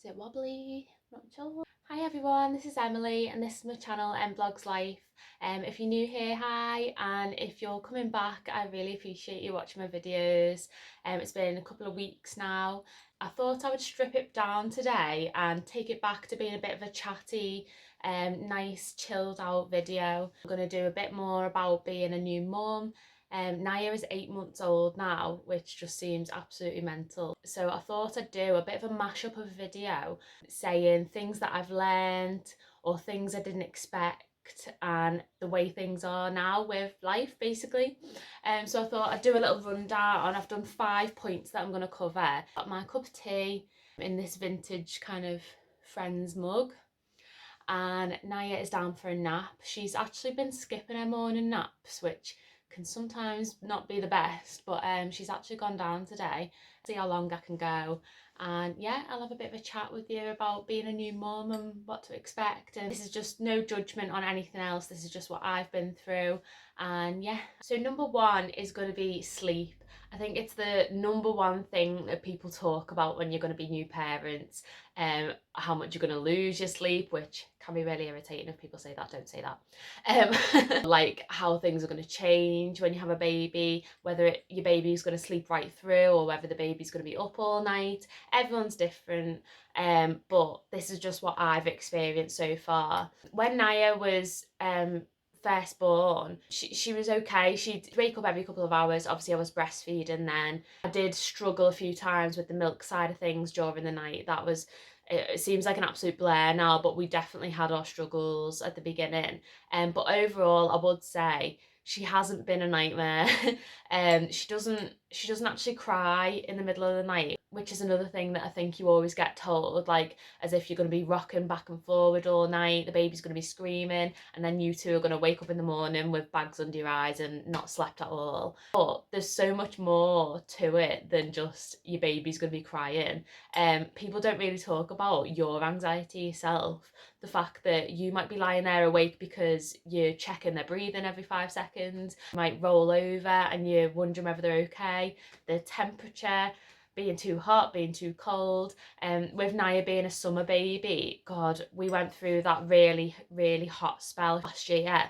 it wobbly? Not sure. Hi everyone, this is Emily and this is my channel Vlogs Life. If you're new here, hi, and if you're coming back, I really appreciate you watching my videos. It's been a couple of weeks now. I thought I would strip it down today and take it back to being a bit of a chatty, nice chilled out video. I'm going to do a bit more about being a new mum. Naya is 8 months old now, which just seems absolutely mental. So I thought I'd do a bit of a mashup of a video saying things that I've learned or things I didn't expect and the way things are now with life basically. So I thought I'd do a little rundown. I've done 5 points that I'm going to cover. Got my cup of tea in this vintage kind of Friends mug, and Naya is down for a nap. She's actually been skipping her morning naps, which can sometimes not be the best, but she's actually gone down today. See how long I can go. And yeah, I'll have a bit of a chat with you about being a new mum and what to expect. And this is just no judgment on anything else. This is just what I've been through. And yeah, so number one is going to be sleep. I think it's the number one thing that people talk about when you're going to be new parents. How much you're going to lose your sleep, which can be really irritating if people say that. Don't say that. Like how things are going to change when you have a baby, whether your baby is going to sleep right through or whether the baby's going to be up all night. Everyone's different, but this is just what I've experienced so far. When Naya was first born, she was okay. She'd wake up every couple of hours. Obviously I was breastfeeding then. I did struggle a few times with the milk side of things during the night. That was, it seems like an absolute blur now, but we definitely had our struggles at the beginning. But overall I would say she hasn't been a nightmare. She doesn't actually cry in the middle of the night, which is another thing that I think you always get told, like as if you're going to be rocking back and forward all night, the baby's going to be screaming, and then you two are going to wake up in the morning with bags under your eyes and not slept at all. But there's so much more to it than just your baby's going to be crying. People don't really talk about your anxiety yourself. The fact that you might be lying there awake because you're checking their breathing every 5 seconds, you might roll over and you're wondering whether they're okay, the temperature being too hot, being too cold. With Naya being a summer baby, God, we went through that really, really hot spell last year,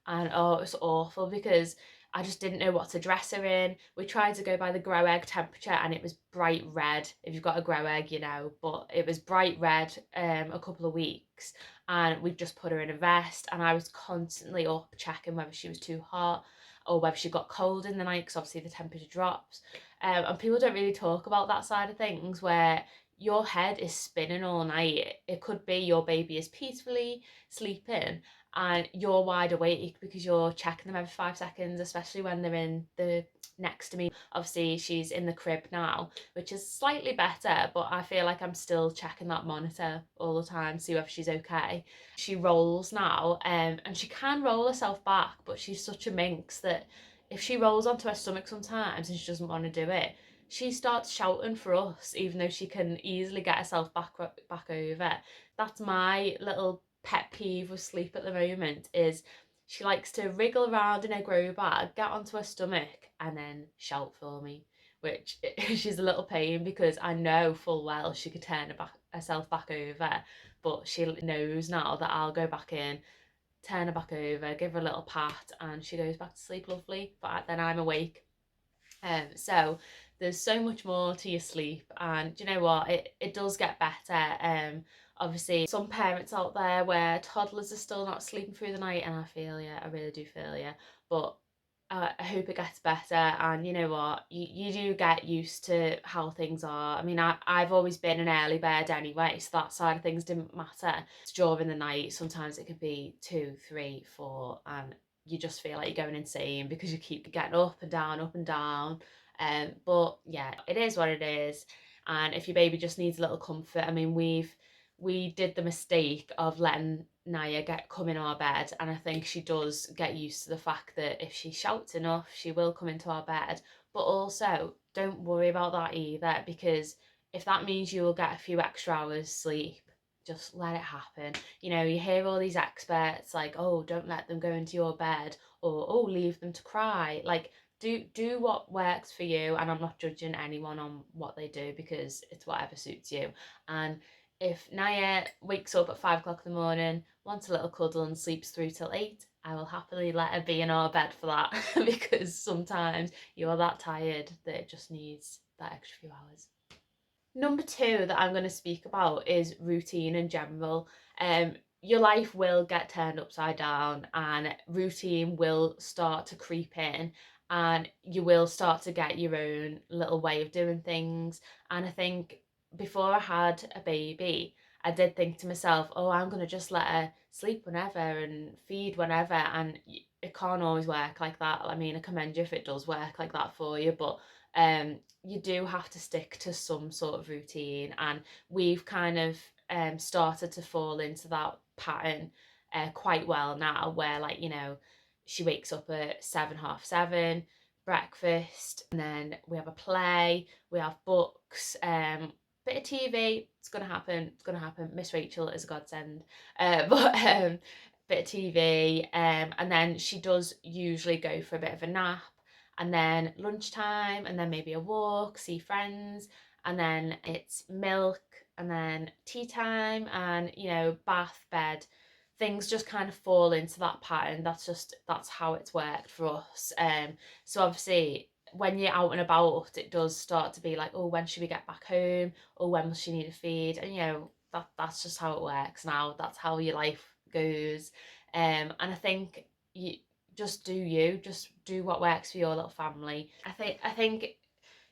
and oh, it was awful because I just didn't know what to dress her in. We tried to go by the grow egg temperature and it was bright red. If you've got a grow egg, you know, but it was bright red a couple of weeks, and we just put her in a vest, and I was constantly up checking whether she was too hot or whether she got cold in the night, because obviously the temperature drops. And people don't really talk about that side of things, where your head is spinning all night. It could be your baby is peacefully sleeping and you're wide awake because you're checking them every 5 seconds, especially when they're in the next to me. Obviously she's in the crib now, which is slightly better, but I feel like I'm still checking that monitor all the time, see whether she's okay. She rolls now, and she can roll herself back, but she's such a minx that if she rolls onto her stomach sometimes and she doesn't want to do it, she starts shouting for us, even though she can easily get herself back over. That's my little pet peeve with sleep at the moment, is she likes to wriggle around in her grow bag, get onto her stomach, and then shout for me, which she's a little pain because I know full well she could turn herself back over, but she knows now that I'll go back in, turn her back over, give her a little pat, and she goes back to sleep lovely, but then I'm awake. So there's so much more to your sleep, and do you know what, it does get better. Obviously some parents out there where toddlers are still not sleeping through the night, and I feel you, I really do feel you, but I hope it gets better. And you know what, you do get used to how things are. I mean, I've always been an early bird anyway, so that side of things didn't matter. It's during the night, sometimes it could be 2, 3, 4, and you just feel like you're going insane because you keep getting up and down, up and down. But yeah, it is what it is. And if your baby just needs a little comfort, I mean, we did the mistake of letting Naya come in our bed, and I think she does get used to the fact that if she shouts enough, she will come into our bed. But also, don't worry about that either, because if that means you will get a few extra hours sleep, just let it happen. You know, you hear all these experts like, oh, don't let them go into your bed, or oh, leave them to cry. Like, do what works for you, and I'm not judging anyone on what they do because it's whatever suits you. And If Naya wakes up at 5 o'clock in the morning, wants a little cuddle and sleeps through till 8, I will happily let her be in our bed for that because sometimes you're that tired that it just needs that extra few hours. Number two that I'm going to speak about is routine in general. Your life will get turned upside down and routine will start to creep in, and you will start to get your own little way of doing things. And I think before I had a baby, I did think to myself, oh, I'm going to just let her sleep whenever and feed whenever. And it can't always work like that. I mean, I commend you if it does work like that for you, but you do have to stick to some sort of routine, and we've kind of started to fall into that pattern quite well now, where, like, you know, she wakes up at 7, half 7, breakfast, and then we have a play, we have books, bit of TV. It's gonna happen. It's gonna happen. Miss Rachel is a godsend, but bit of TV, and then she does usually go for a bit of a nap, and then lunchtime, and then maybe a walk, see friends, and then it's milk, and then tea time, and, you know, bath, bed. Things just kind of fall into that pattern. That's how it's worked for us. So obviously when you're out and about, it does start to be like, oh, when should we get back home? Or when will she need a feed? And, you know, that's just how it works now. That's how your life goes. And I think you just do what works for your little family. I think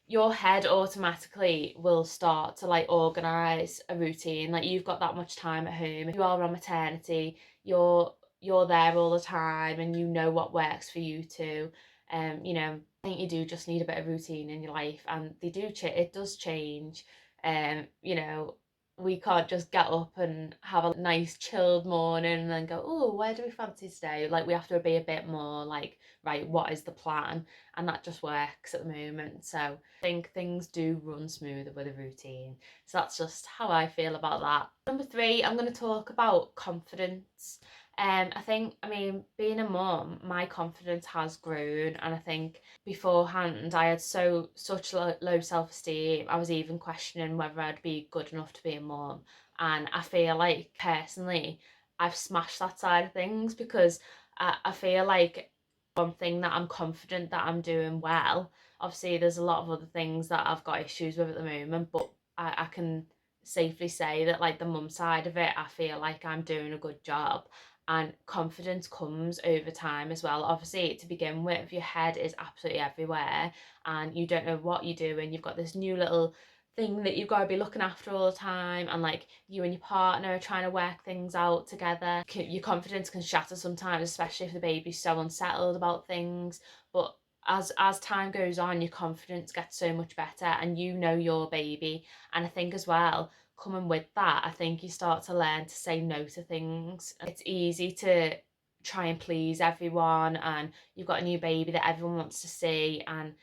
your head automatically will start to like organize a routine. Like, you've got that much time at home. If you are on maternity, you're there all the time, and you know what works for you too. You know, I think you do just need a bit of routine in your life, and it does change. You know, we can't just get up and have a nice chilled morning and then go, oh, where do we fancy today? Like, we have to be a bit more like, right, what is the plan? And that just works at the moment. So I think things do run smoother with a routine. So that's just how I feel about that. Number three, I'm going to talk about confidence. I think, I mean, being a mum, my confidence has grown, and I think beforehand I had such low self-esteem. I was even questioning whether I'd be good enough to be a mum, and I feel like personally I've smashed that side of things, because I feel like one thing that I'm confident that I'm doing well. Obviously there's a lot of other things that I've got issues with at the moment, but I can safely say that, like, the mum side of it, I feel like I'm doing a good job. And confidence comes over time as well. Obviously, to begin with, your head is absolutely everywhere and you don't know what you're doing. You've got this new little thing that you've got to be looking after all the time, and like, you and your partner are trying to work things out together. Your confidence can shatter sometimes, especially if the baby's so unsettled about things. But as time goes on, your confidence gets so much better, and you know your baby. And I think as well, coming with that, I think you start to learn to say no to things. It's easy to try and please everyone, and you've got a new baby that everyone wants to see, and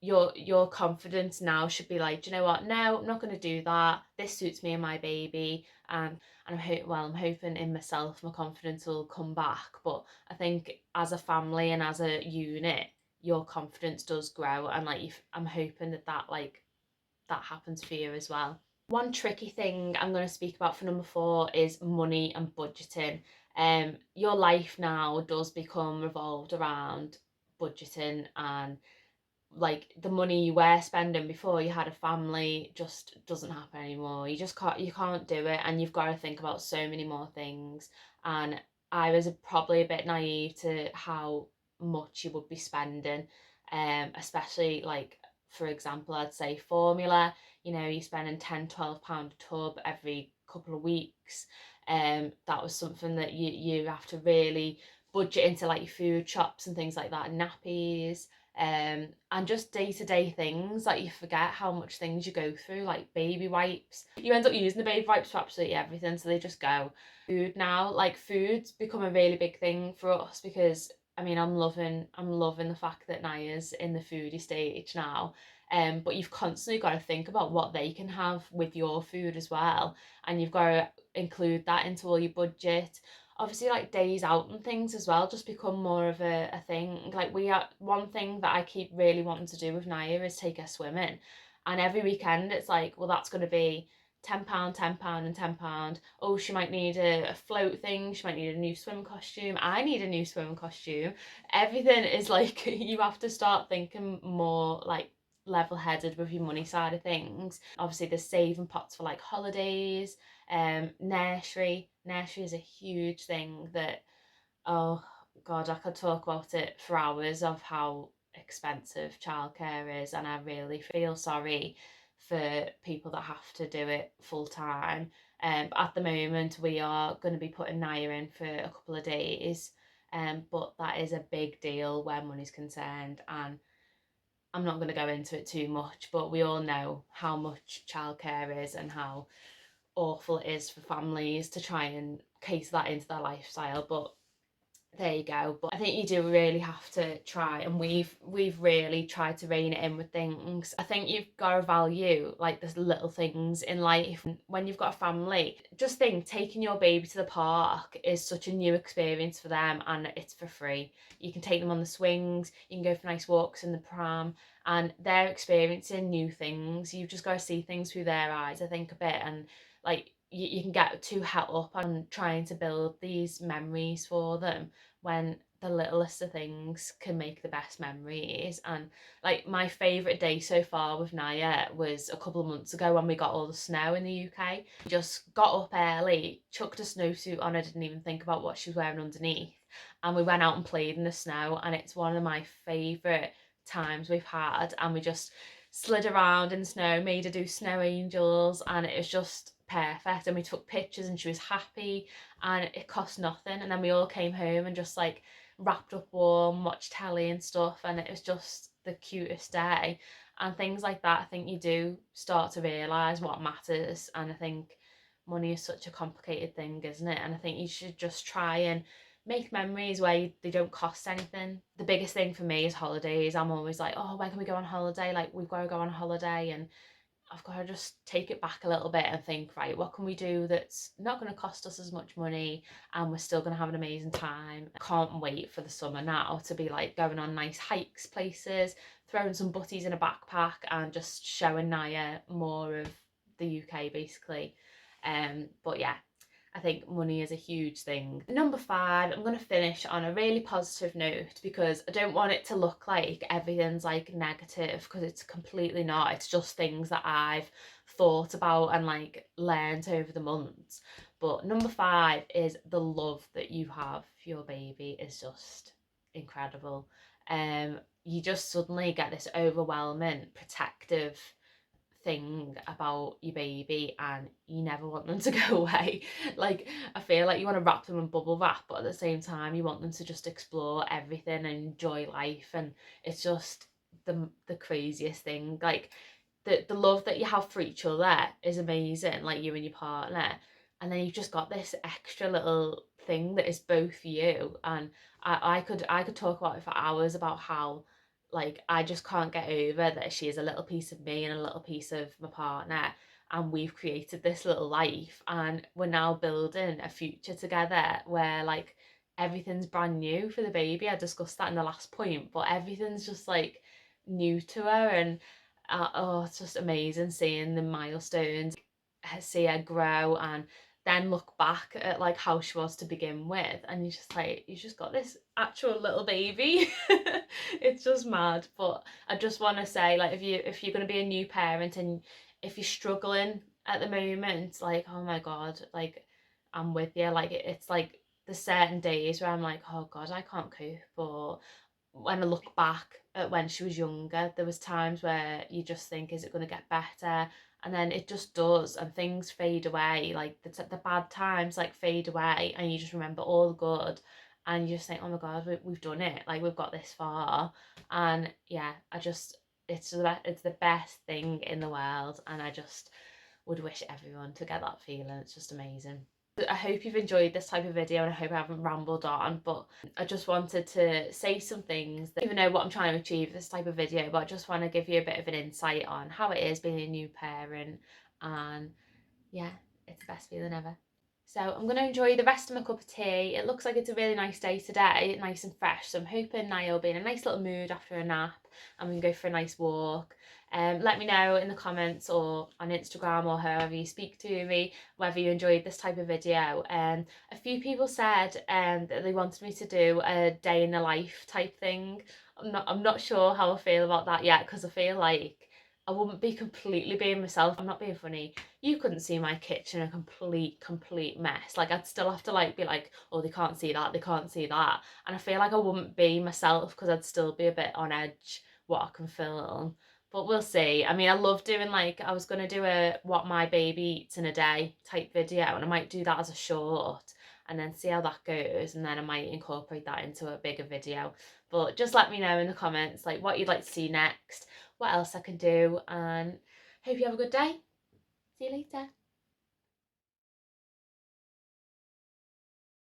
your confidence now should be like, do you know what, no, I'm not going to do that, this suits me and my baby. And I'm hoping in myself my confidence will come back. But I think as a family and as a unit, your confidence does grow, and like, I'm hoping that happens for you as well. One tricky thing I'm going to speak about for number four is money and budgeting. Your life now does become revolved around budgeting, and like, the money you were spending before you had a family just doesn't happen anymore. You can't do it, and you've got to think about so many more things. And I was probably a bit naive to how much you would be spending, especially like, for example, I'd say formula. You know, you're spending 10, £12 a tub every couple of weeks. That was something that you have to really budget into, like your food shops and things like that, nappies, and just day-to-day things. Like, you forget how much things you go through, like baby wipes. You end up using the baby wipes for absolutely everything, so they just go. Food now, like, food's become a really big thing for us, because I mean, I'm loving the fact that Naya's in the foodie stage now. But you've constantly got to think about what they can have with your food as well, and you've got to include that into all your budget. Obviously, like, days out and things as well just become more of a thing. Like, one thing that I keep really wanting to do with Naya is take her swimming, and every weekend it's like, well, that's going to be £10, £10 and £10. Oh, she might need a float thing, she might need a new swim costume, I need a new swim costume. Everything is like, you have to start thinking more like level-headed with your money side of things. Obviously there's saving pots for like holidays, nursery is a huge thing that, oh god, I could talk about it for hours of how expensive childcare is, and I really feel sorry for people that have to do it full time. But at the moment, we are going to be putting Naya in for a couple of days, but that is a big deal where money's concerned, and I'm not going to go into it too much, but we all know how much childcare is and how awful it is for families to try and cater that into their lifestyle. But there you go. But I think you do really have to try, and we've really tried to rein it in with things. I think you've got to value like the little things in life. When you've got a family, just think taking your baby to the park is such a new experience for them, and it's for free. You can take them on the swings, you can go for nice walks in the pram, and they're experiencing new things. You've just got to see things through their eyes, I think, a bit. And like you can get too het up on trying to build these memories for them, when the littlest of things can make the best memories. And like my favourite day so far with Naya was a couple of months ago when we got all the snow in the UK. We just got up early, chucked a snowsuit on, I didn't even think about what she was wearing underneath, and we went out and played in the snow, and it's one of my favourite times we've had. And we just slid around in the snow, made her do snow angels, and it was just perfect. And we took pictures and she was happy, and it cost nothing. And then we all came home and just like wrapped up warm, watched telly and stuff, and it was just the cutest day. And things like that, I think you do start to realise what matters. And I think money is such a complicated thing, isn't it? And I think you should just try and make memories where they don't cost anything. The biggest thing for me is holidays. I'm always like, oh, when can we go on holiday? Like, we've got to go on holiday, and I've got to just take it back a little bit and think, right, what can we do that's not going to cost us as much money and we're still going to have an amazing time? I can't wait for the summer now to be like going on nice hikes places, throwing some butties in a backpack, and just showing Naya more of the UK basically. But yeah, I think money is a huge thing. Number 5, I'm going to finish on a really positive note, because I don't want it to look like everything's like negative, because it's completely not. It's just things that I've thought about and like learned over the months. But number 5 is the love that you have for your baby is just incredible. You just suddenly get this overwhelming protective thing about your baby, and you never want them to go away. Like, I feel like you want to wrap them in bubble wrap, but at the same time you want them to just explore everything and enjoy life. And it's just the craziest thing. Like, the love that you have for each other is amazing, like you and your partner, and then you've just got this extra little thing that is both you. And I could talk about it for hours, about how like I just can't get over that she is a little piece of me and a little piece of my partner, and we've created this little life, and we're now building a future together where like everything's brand new for the baby. I discussed that in the last point, but everything's just like new to her. And oh, it's just amazing seeing the milestones, see her grow, and then look back at like how she was to begin with, and you just like, you just got this actual little baby. It's just mad. But I just want to say, like, if you're going to be a new parent, and if you're struggling at the moment, like, oh my god, like, I'm with you. Like, it's like there's certain days where I'm like, oh god, I can't cope. Or when I look back at when she was younger, there was times where you just think, is it going to get better? And then it just does, and things fade away. Like the bad times like fade away, and you just remember all the good, and you just think, oh my god, we've done it. Like, we've got this far. And yeah, it's the best thing in the world, and I just would wish everyone to get that feeling. It's just amazing. I hope you've enjoyed this type of video, and I hope I haven't rambled on, but I just wanted to say some things that, even know what I'm trying to achieve this type of video, but I just want to give you a bit of an insight on how it is being a new parent. And yeah, it's the best feeling ever. So I'm going to enjoy the rest of my cup of tea. It looks like it's a really nice day today, nice and fresh. So I'm hoping Niall will be in a nice little mood after a nap and we can go for a nice walk. Let me know in the comments or on Instagram or however you speak to me whether you enjoyed this type of video. A few people said that they wanted me to do a day in the life type thing. I'm not sure how I feel about that yet, because I feel like I wouldn't be completely being myself. I'm not being funny. You couldn't see my kitchen a complete mess. Like, I'd still have to like be like, oh, they can't see that, they can't see that. And I feel like I wouldn't be myself because I'd still be a bit on edge what I can film. But we'll see. I mean, I love doing, like, I was going to do a what my baby eats in a day type video, and I might do that as a short and then see how that goes, and then I might incorporate that into a bigger video. But just let me know in the comments like what you'd like to see next, what else I can do, and hope you have a good day. See you later.